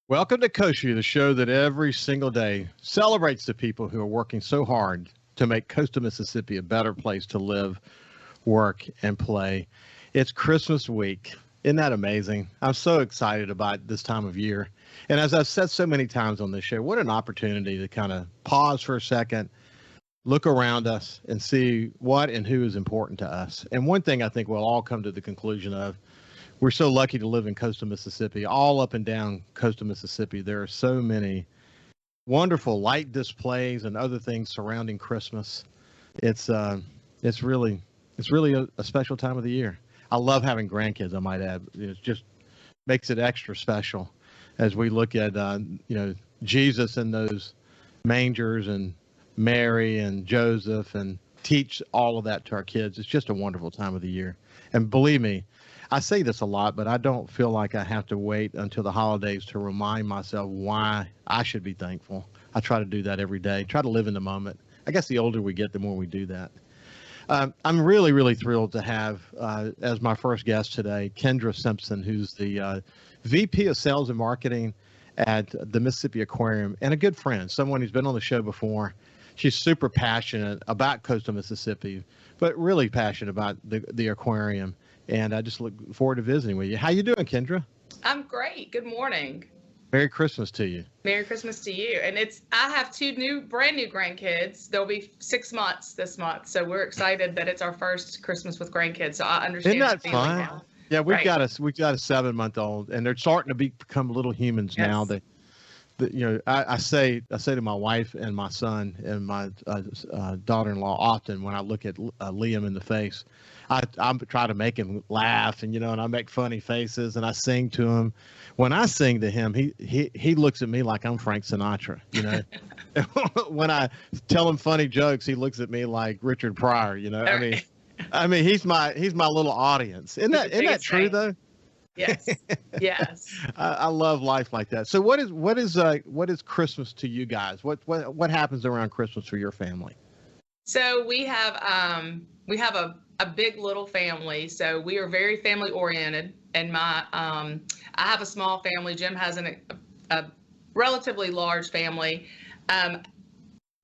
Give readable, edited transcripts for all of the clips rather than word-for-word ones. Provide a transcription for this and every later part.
Welcome to Caost Vue, the show that every single day celebrates the people who are working so hard to make coastal Mississippi a better place to live, work, and play. It's Christmas week. Isn't that amazing? I'm so excited about this time of year. And as I've said so many times on this show, what an opportunity to kind of pause for a second, look around us, and see what and who is important to us. And one thing I think we'll all come to the conclusion of, we're so lucky to live in coastal Mississippi, all up and down coastal Mississippi. There are so many wonderful light displays and other things surrounding Christmas. It's really a special time of the year. I love having grandkids, I might add. It just makes it extra special as we look at Jesus in those mangers and Mary and Joseph and teach all of that to our kids. It's just a wonderful time of the year. And believe me, I say this a lot, but I don't feel like I have to wait until the holidays to remind myself why I should be thankful. I try to do that every day, try to live in the moment. I guess the older we get, the more we do that. I'm really, really thrilled to have as my first guest today, Kendra Simpson, who's the VP of Sales and Marketing at the Mississippi Aquarium and a good friend, someone who's been on the show before. She's super passionate about coastal Mississippi, but really passionate about the aquarium. And I just look forward to visiting with you. How you doing, Kendra? I'm great. Good morning. Merry Christmas to you. Merry Christmas to you. And I have two brand new grandkids. They'll be 6 months this month. So we're excited that it's our first Christmas with grandkids. So I understand. Isn't that fun? Now. Yeah, we've got a 7-month-old, and they're starting to become little humans now. I say to my wife and my son and my daughter-in-law often when I look at Liam in the face, I try to make him laugh and I make funny faces and I sing to him. When I sing to him, he looks at me like I'm Frank Sinatra. When I tell him funny jokes, he looks at me like Richard Pryor. I mean he's my little audience. Isn't that true though? Yes. Yes. I love life like that. So what is Christmas to you guys? What happens around Christmas for your family? So we have a big little family. So we are very family oriented, and I have a small family. Jim has a relatively large family.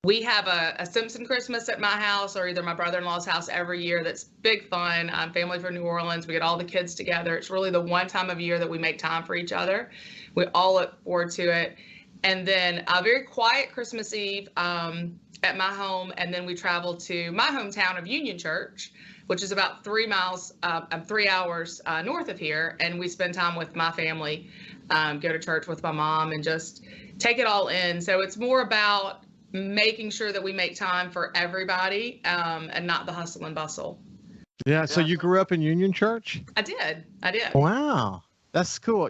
We have a Simpson Christmas at my house or either my brother-in-law's house every year. That's big fun. Family from New Orleans. We get all the kids together. It's really the one time of year that we make time for each other. We all look forward to it. And then a very quiet Christmas Eve at my home. And then we travel to my hometown of Union Church, which is about 3 hours north of here. And we spend time with my family, go to church with my mom and just take it all in. So it's more about making sure that we make time for everybody and not the hustle and bustle. Yeah. So you grew up in Union Church? I did. Wow. That's cool.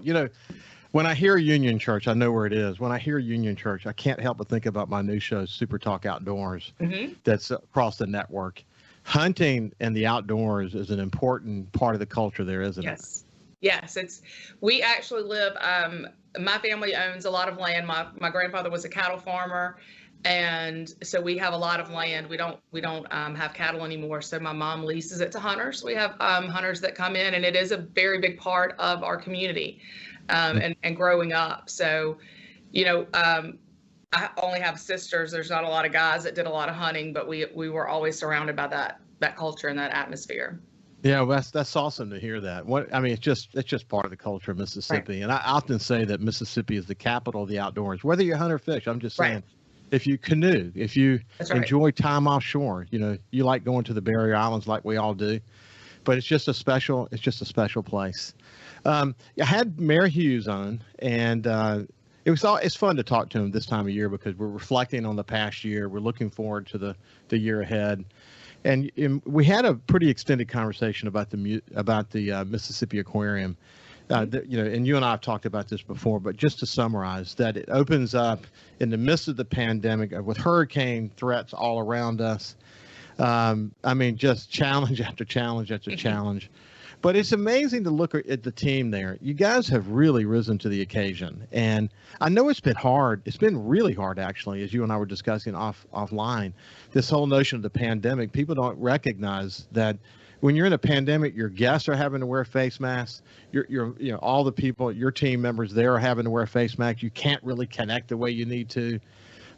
When I hear Union Church, I know where it is. When I hear Union Church, I can't help but think about my new show, SuperTalk Outdoors, that's across the network. Hunting and the outdoors is an important part of the culture there, isn't it? Yes. We actually live, my family owns a lot of land. My grandfather was a cattle farmer. And so we have a lot of land. We don't have cattle anymore. So my mom leases it to hunters. We have hunters that come in, and it is a very big part of our community and growing up. So, I only have sisters. There's not a lot of guys that did a lot of hunting, but we were always surrounded by that culture and that atmosphere. Yeah, well, that's awesome to hear that. It's just part of the culture of Mississippi. Right. And I often say that Mississippi is the capital of the outdoors. Whether you hunt or fish, I'm just saying. Right. If you canoe, if you enjoy time offshore, you like going to the barrier islands like we all do, but it's just a special place. I had Mayor Hughes on, and it's fun to talk to him this time of year because we're reflecting on the past year. We're looking forward to the year ahead, and we had a pretty extended conversation about the Mississippi Aquarium. And you and I have talked about this before, but just to summarize, that it opens up in the midst of the pandemic with hurricane threats all around us. Just challenge after challenge after challenge. But it's amazing to look at the team there. You guys have really risen to the occasion. And I know it's been hard. It's been really hard, actually, as you and I were discussing offline. This whole notion of the pandemic, people don't recognize that when you're in a pandemic, your guests are having to wear face masks. All the people, your team members there are having to wear face masks. You can't really connect the way you need to.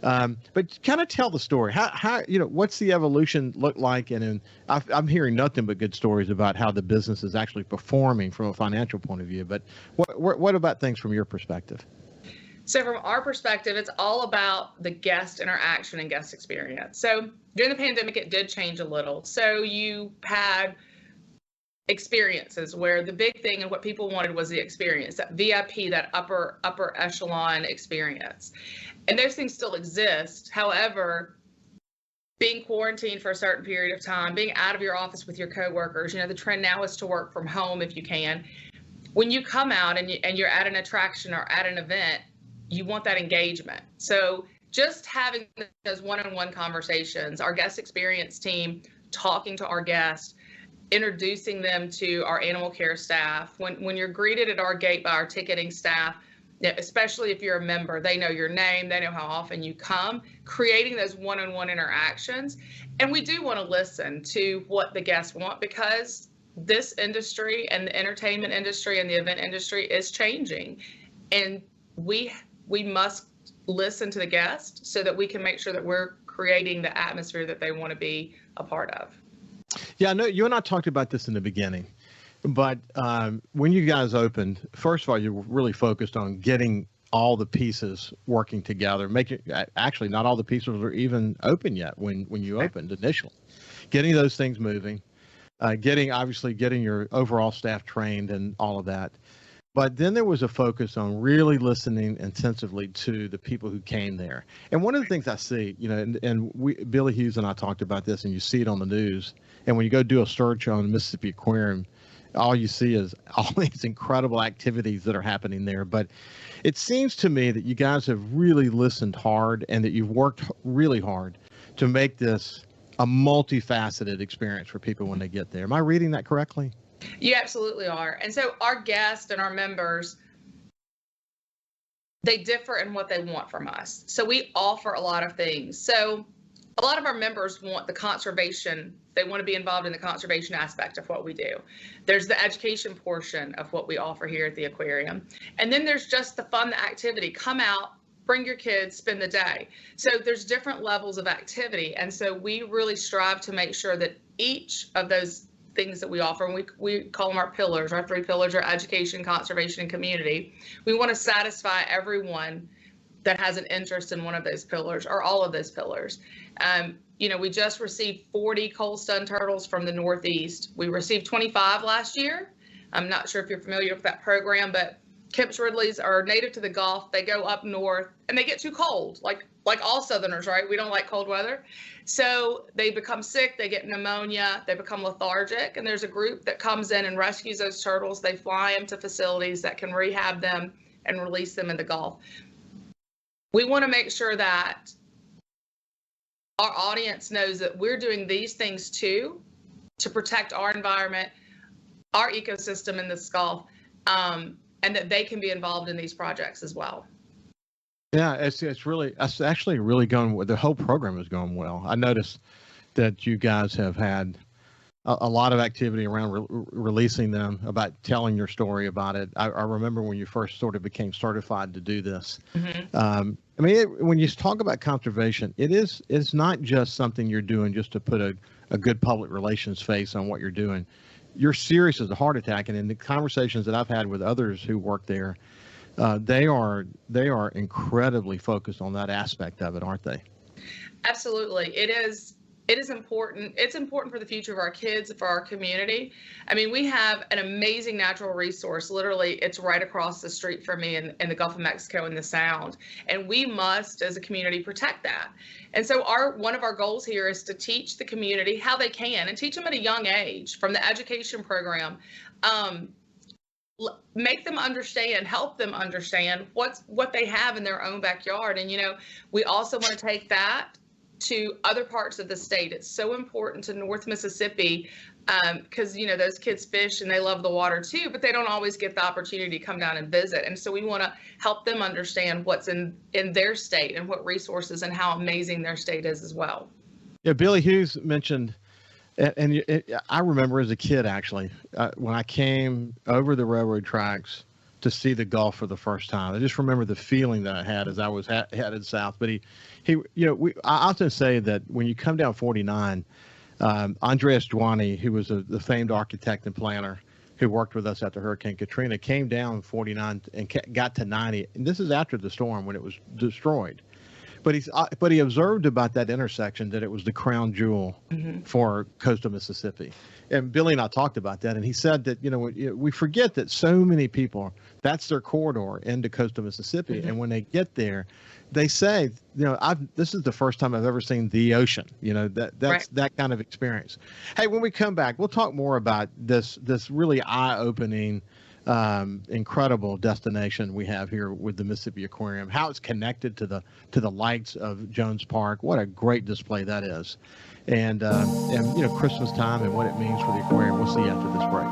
But kind of tell the story. How what's the evolution look like? And I'm hearing nothing but good stories about how the business is actually performing from a financial point of view. But what about things from your perspective? So from our perspective, it's all about the guest interaction and guest experience. So during the pandemic, it did change a little. So you had experiences where the big thing and what people wanted was the experience, that VIP, that upper echelon experience. And those things still exist. However, being quarantined for a certain period of time, being out of your office with your coworkers, the trend now is to work from home if you can. When you come out and you're at an attraction or at an event, you want that engagement. So just having those one-on-one conversations, our guest experience team talking to our guests, introducing them to our animal care staff. When you're greeted at our gate by our ticketing staff, especially if you're a member, they know your name, they know how often you come, creating those one-on-one interactions. And we do want to listen to what the guests want, because this industry and the entertainment industry and the event industry is changing. And we must listen to the guests so that we can make sure that we're creating the atmosphere that they want to be a part of. Yeah, I know you and I talked about this in the beginning. But when you guys opened, first of all, you were really focused on getting all the pieces working together. Actually, not all the pieces were even open yet when you opened initially. Getting those things moving, getting your overall staff trained and all of that. But then there was a focus on really listening intensively to the people who came there. And one of the things I see, Billy Hughes and I talked about this, and you see it on the news. And when you go do a search on Mississippi Aquarium, all you see is all these incredible activities that are happening there. But it seems to me that you guys have really listened hard and that you've worked really hard to make this a multifaceted experience for people when they get there. Am I reading that correctly? You absolutely are. And so our guests and our members, they differ in what they want from us. So we offer a lot of things. So a lot of our members want the conservation. They want to be involved in the conservation aspect of what we do. There's the education portion of what we offer here at the aquarium. And then there's just the fun, the activity. Come out, bring your kids, spend the day. So there's different levels of activity. And so we really strive to make sure that each of those things that we offer, and we call them our pillars. Our 3 pillars are education, conservation, and community. We want to satisfy everyone that has an interest in one of those pillars or all of those pillars. We just received 40 coal stun turtles from the Northeast. We received 25 last year. I'm not sure if you're familiar with that program, but Kemp's Ridleys are native to the Gulf. They go up north and they get too cold, like all Southerners, right? We don't like cold weather. So they become sick, they get pneumonia, they become lethargic, and there's a group that comes in and rescues those turtles. They fly them to facilities that can rehab them and release them in the Gulf. We want to make sure that our audience knows that we're doing these things too to protect our environment, our ecosystem in this Gulf, and that they can be involved in these projects as well. Yeah, it's actually really going. The whole program is going well. I noticed that you guys have had a lot of activity around releasing them, about telling your story about it. I remember when you first sort of became certified to do this. Mm-hmm. When you talk about conservation, it's not just something you're doing just to put a good public relations face on what you're doing. You're serious as a heart attack, and in the conversations that I've had with others who work there, they are incredibly focused on that aspect of it, aren't they? Absolutely. It is important. It's important for the future of our kids, for our community. We have an amazing natural resource. Literally, it's right across the street from me in the Gulf of Mexico in the Sound. And we must, as a community, protect that. And so one of our goals here is to teach the community how they can, and teach them at a young age from the education program. Make them understand, help them understand what they have in their own backyard. And, we also want to take that to other parts of the state. It's so important to North Mississippi because, those kids fish and they love the water too, but they don't always get the opportunity to come down and visit. And so we want to help them understand what's in their state and what resources and how amazing their state is as well. Yeah, Billy Hughes mentioned I remember as a kid, actually, when I came over the railroad tracks to see the Gulf for the first time. I just remember the feeling that I had as I was headed south. But I often say that when you come down 49, Andreas Dwani, who was the famed architect and planner who worked with us after Hurricane Katrina, came down 49 and got to 90. And this is after the storm when it was destroyed. But he observed about that intersection that it was the crown jewel for coastal Mississippi. And Billy and I talked about that, and he said that we forget that so many people, that's their corridor into coastal Mississippi, and when they get there, they say, this is the first time I've ever seen the ocean. That's right. That kind of experience. Hey, when we come back, we'll talk more about this really eye-opening, incredible destination we have here with the Mississippi Aquarium, how it's connected to the lights of Jones Park. What a great display that is. And Christmas time and what it means for the aquarium. We'll see you after this break.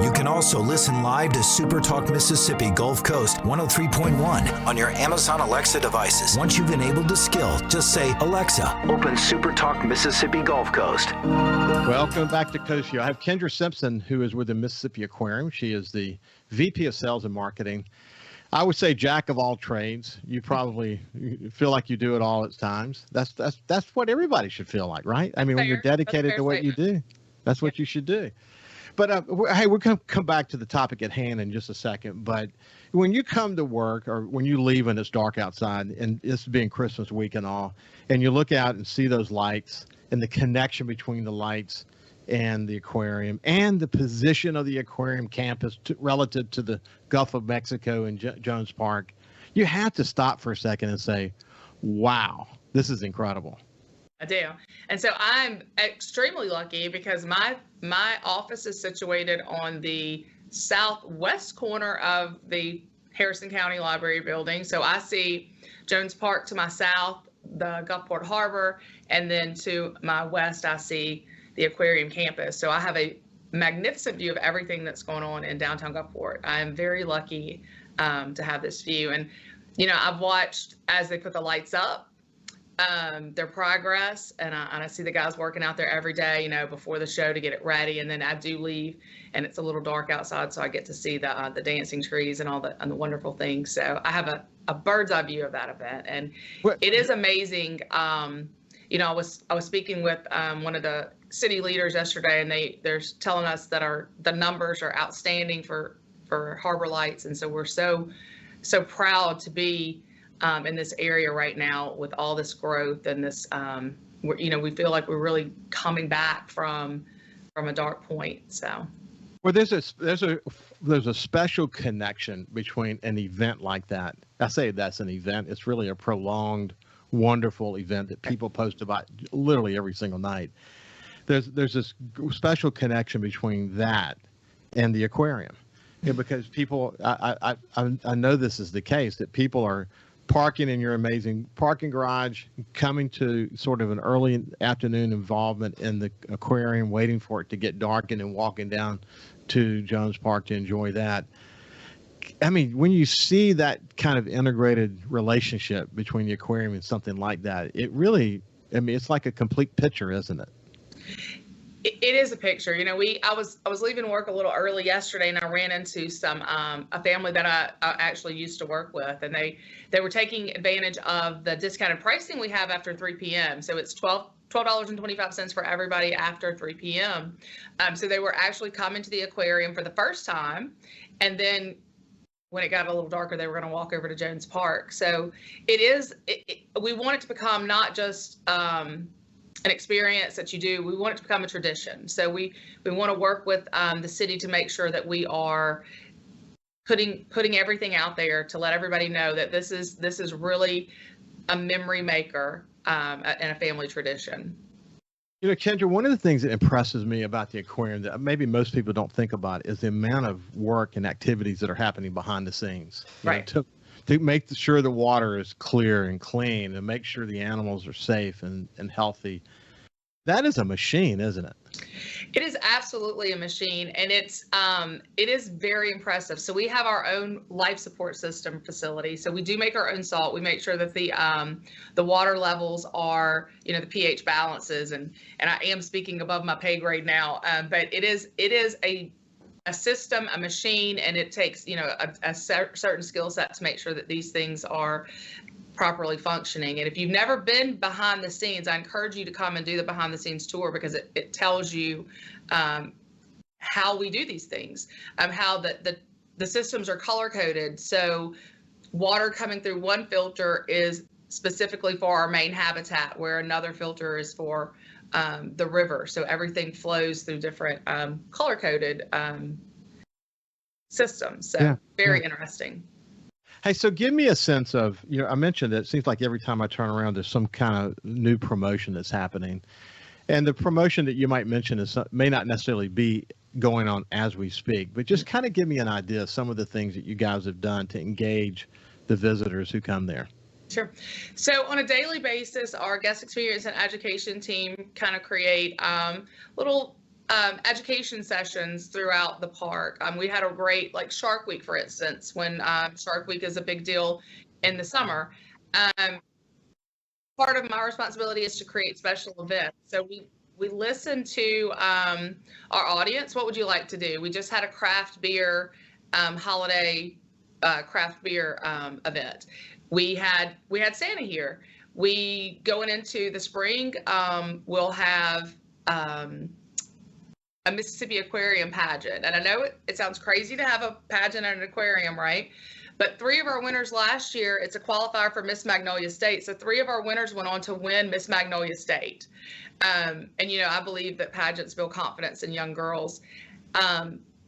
You can also listen live to SuperTalk Mississippi Gulf Coast 103.1 on your Amazon Alexa devices. Once you've enabled the skill, just say, Alexa, open SuperTalk Mississippi Gulf Coast. Welcome back to Caost Vue. I have Kendra Simpson, who is with the Mississippi Aquarium. She is the VP of Sales and Marketing. I would say jack of all trades. You probably feel like you do it all at times. That's what everybody should feel like, right? I mean, when you're dedicated to what you do, that's what you should do. But hey, we're going to come back to the topic at hand in just a second. But when you come to work or when you leave and it's dark outside, and it's being Christmas week and all, and you look out and see those lights and the connection between the lights and the aquarium and the position of the aquarium campus relative to the Gulf of Mexico and Jones Park, you have to stop for a second and say, wow, this is incredible. I do. And so I'm extremely lucky because my office is situated on the southwest corner of the Harrison County Library building. So I see Jones Park to my south, the Gulfport Harbor, and then to my west, I see the aquarium campus. So I have a magnificent view of everything that's going on in downtown Gulfport. I am very lucky to have this view. And, I've watched as they put the lights up, their progress, and I see the guys working out there every day, before the show to get it ready. And then I do leave, and it's a little dark outside, so I get to see the dancing trees and all the wonderful things. So I have a bird's eye view of that event, and it is amazing. I was speaking with one of the city leaders yesterday, and they're telling us that the numbers are outstanding for harbor lights, and so we're so proud to be in this area right now with all this growth and this, we feel like we're really coming back from a dark point. So, well, there's a special connection between an event like that. I say that's an event. It's really a prolonged, wonderful event that people post about literally every single night. There's this special connection between that and the aquarium, because people, I know this is the case, that people are parking in your amazing parking garage, coming to sort of an early afternoon involvement in the aquarium, waiting for it to get dark, and then walking down to Jones Park to enjoy that. I mean, when you see that kind of integrated relationship between the aquarium and something like that, it really, it's like a complete picture, isn't it? It is a picture. I was leaving work a little early yesterday, and I ran into a family that I actually used to work with, and they were taking advantage of the discounted pricing we have after 3 p.m. So it's $12.25 for everybody after 3 p.m. So they were actually coming to the aquarium for the first time, and then when it got a little darker, they were going to walk over to Jones Park. So we want it to become not just an experience that you do. We want it to become a tradition. So we want to work with the city to make sure that we are putting everything out there to let everybody know that this is really a memory maker and a family tradition. Kendra, one of the things that impresses me about the aquarium that maybe most people don't think about is the amount of work and activities that are happening behind the scenes. Right. To make sure the water is clear and clean, and make sure the animals are safe and healthy. That is a machine, isn't it? It is absolutely a machine, and it is very impressive. So we have our own life support system facility. So we do make our own salt. We make sure that the water levels are, the pH balances, and I am speaking above my pay grade now, but it is a system, a machine, and it takes a certain skill set to make sure that these things are properly functioning. And if you've never been behind the scenes, I encourage you to come and do the behind the scenes tour, because it tells you how we do these things, how the systems are color coded. So water coming through one filter is specifically for our main habitat, where another filter is for the river. So everything flows through different color coded systems. So very interesting. Hey, so give me a sense of, I mentioned that it seems like every time I turn around, there's some kind of new promotion that's happening. And the promotion that you might mention may not necessarily be going on as we speak, but just kind of give me an idea of some of the things that you guys have done to engage the visitors who come there. Sure. So on a daily basis, our guest experience and education team kind of create little education sessions throughout the park. We had a great, like Shark Week, for instance, when Shark Week is a big deal in the summer. Part of my responsibility is to create special events. So we listen to our audience. What would you like to do? We just had a craft beer holiday craft beer event. We had Santa here. We going into the spring, we'll have a Mississippi Aquarium pageant. And I know it sounds crazy to have a pageant at an aquarium, right? But 3 of our winners last year, it's a qualifier for Miss Magnolia State. So 3 of our winners went on to win Miss Magnolia State. And, I believe that pageants build confidence in young girls.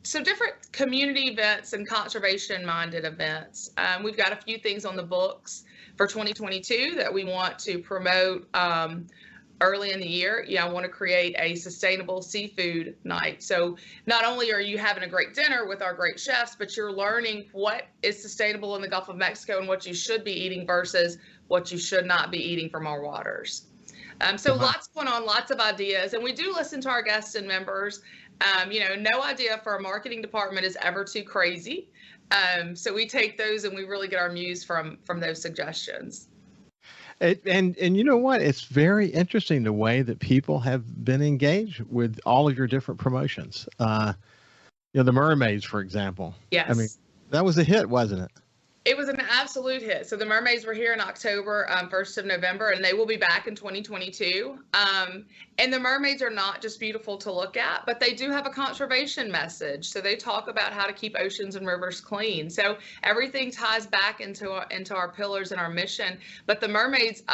So different community events and conservation-minded events. We've got a few things on the books for 2022 that we want to promote early in the year. I want to create a sustainable seafood night. So not only are you having a great dinner with our great chefs, but you're learning what is sustainable in the Gulf of Mexico and what you should be eating versus what you should not be eating from our waters. So lots going on, lots of ideas. And we do listen to our guests and members. No idea for a marketing department is ever too crazy. So we take those and we really get our muse from those suggestions. And you know what? It's very interesting the way that people have been engaged with all of your different promotions. The mermaids, for example. Yes. I mean, that was a hit, wasn't it? It was an absolute hit. So the mermaids were here in October, 1st of November, and they will be back in 2022. And the mermaids are not just beautiful to look at, but they do have a conservation message. So they talk about how to keep oceans and rivers clean. So everything ties back into our pillars and our mission. But the mermaids,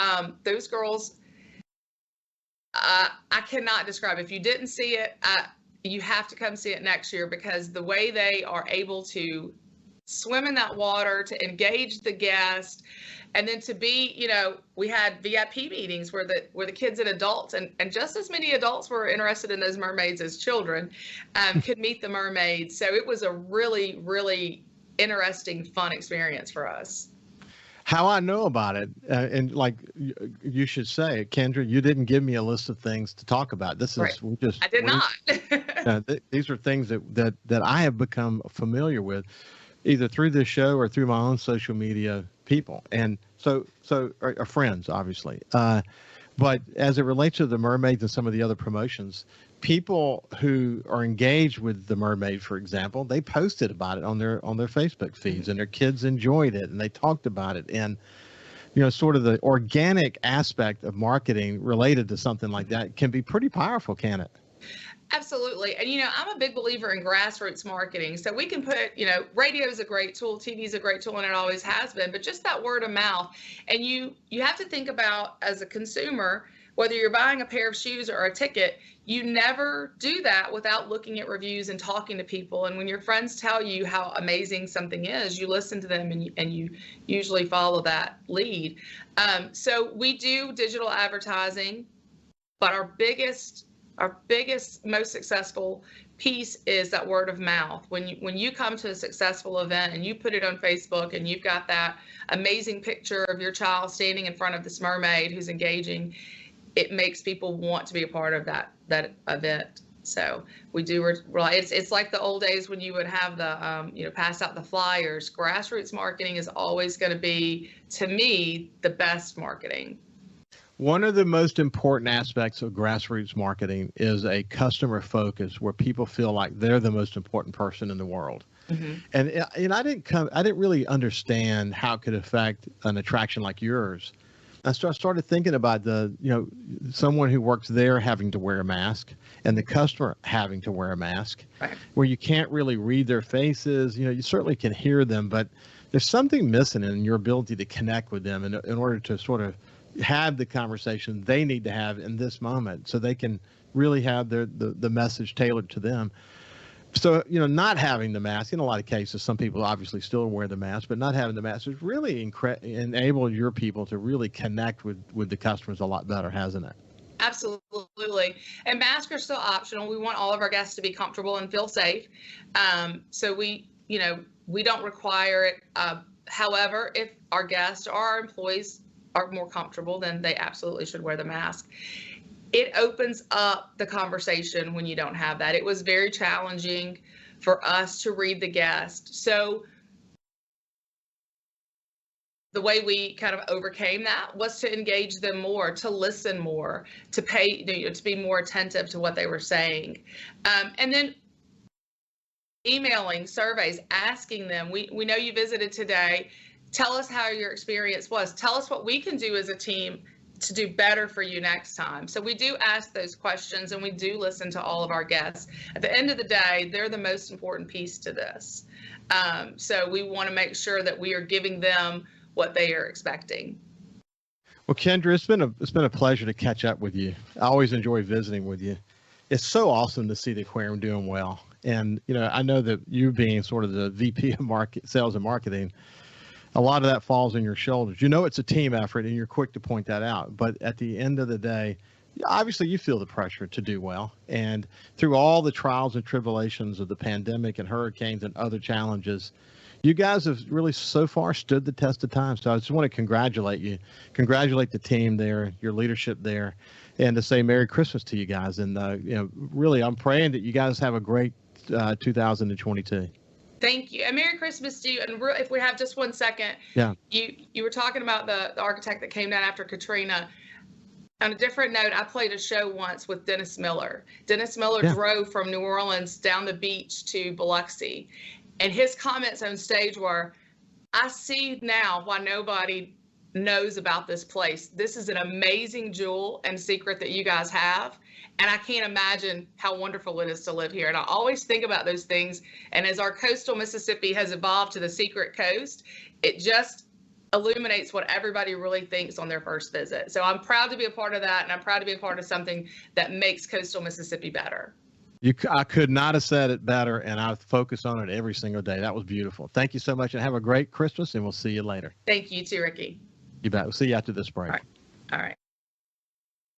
those girls, I cannot describe. If you didn't see it, you have to come see it next year, because the way they are able to swim in that water, to engage the guest, and then to be, we had VIP meetings where the kids and adults, and just as many adults were interested in those mermaids as children, could meet the mermaids. So it was a really, really interesting, fun experience for us. How I know about it, and like you should say, Kendra, you didn't give me a list of things to talk about. This is right. I did not. These are things that I have become familiar with, either through this show or through my own social media people. And so are friends, obviously. But as it relates to the mermaids and some of the other promotions, people who are engaged with the mermaid, for example, they posted about it on their Facebook feeds, and their kids enjoyed it and they talked about it. And, sort of the organic aspect of marketing related to something like that can be pretty powerful, can it? Absolutely. And, I'm a big believer in grassroots marketing. So we can put, radio is a great tool, TV is a great tool, and it always has been, but just that word of mouth. And you have to think about, as a consumer, whether you're buying a pair of shoes or a ticket, you never do that without looking at reviews and talking to people. And when your friends tell you how amazing something is, you listen to them and you usually follow that lead. So we do digital advertising, but our biggest, most successful piece is that word of mouth. When you come to a successful event and you put it on Facebook and you've got that amazing picture of your child standing in front of this mermaid who's engaging, it makes people want to be a part of that event. So we do rely. It's like the old days when you would have the pass out the flyers. Grassroots marketing is always going to be, to me, the best marketing. One of the most important aspects of grassroots marketing is a customer focus, where people feel like they're the most important person in the world. Mm-hmm. And I didn't really understand how it could affect an attraction like yours. I started thinking about someone who works there having to wear a mask and the customer having to wear a mask, right, where you can't really read their faces. You certainly can hear them, but there's something missing in your ability to connect with them in order to sort of have the conversation they need to have in this moment, so they can really have the message tailored to them. So, not having the mask, in a lot of cases, some people obviously still wear the mask, but not having the mask has really enabled your people to really connect with the customers a lot better, hasn't it? Absolutely. And masks are still optional. We want all of our guests to be comfortable and feel safe. So we don't require it. However, if our guests or our employees are more comfortable, then they absolutely should wear the mask. It opens up the conversation when you don't have that. It was very challenging for us to read the guest. So the way we kind of overcame that was to engage them more, to listen more, to pay, to be more attentive to what they were saying. And then emailing, surveys, asking them, we know you visited today. Tell us how your experience was. Tell us what we can do as a team to do better for you next time. So we do ask those questions, and we do listen to all of our guests. At the end of the day, they're the most important piece to this. So we want to make sure that we are giving them what they are expecting. Well, Kendra, it's been a pleasure to catch up with you. I always enjoy visiting with you. It's so awesome to see the aquarium doing well. And I know that you being sort of the VP of sales and marketing, a lot of that falls on your shoulders. It's a team effort, and you're quick to point that out. But at the end of the day, obviously you feel the pressure to do well. And through all the trials and tribulations of the pandemic and hurricanes and other challenges, you guys have really so far stood the test of time. So I just want to congratulate you, congratulate the team there, your leadership there, and to say Merry Christmas to you guys. And, really, I'm praying that you guys have a great 2022. Thank you. And Merry Christmas to you. And if we have just 1 second, yeah, you were talking about the architect that came down after Katrina. On a different note, I played a show once with Dennis Miller. Dennis Miller drove from New Orleans down the beach to Biloxi. And his comments on stage were, I see now why nobody knows about this place. This is an amazing jewel and secret that you guys have. And I can't imagine how wonderful it is to live here. And I always think about those things. And as our coastal Mississippi has evolved to the secret coast, it just illuminates what everybody really thinks on their first visit. So I'm proud to be a part of that. And I'm proud to be a part of something that makes coastal Mississippi better. I could not have said it better, and I focus on it every single day. That was beautiful. Thank you so much, and have a great Christmas, and we'll see you later. Thank you too, Ricky. You bet. We'll see you after this break. All right.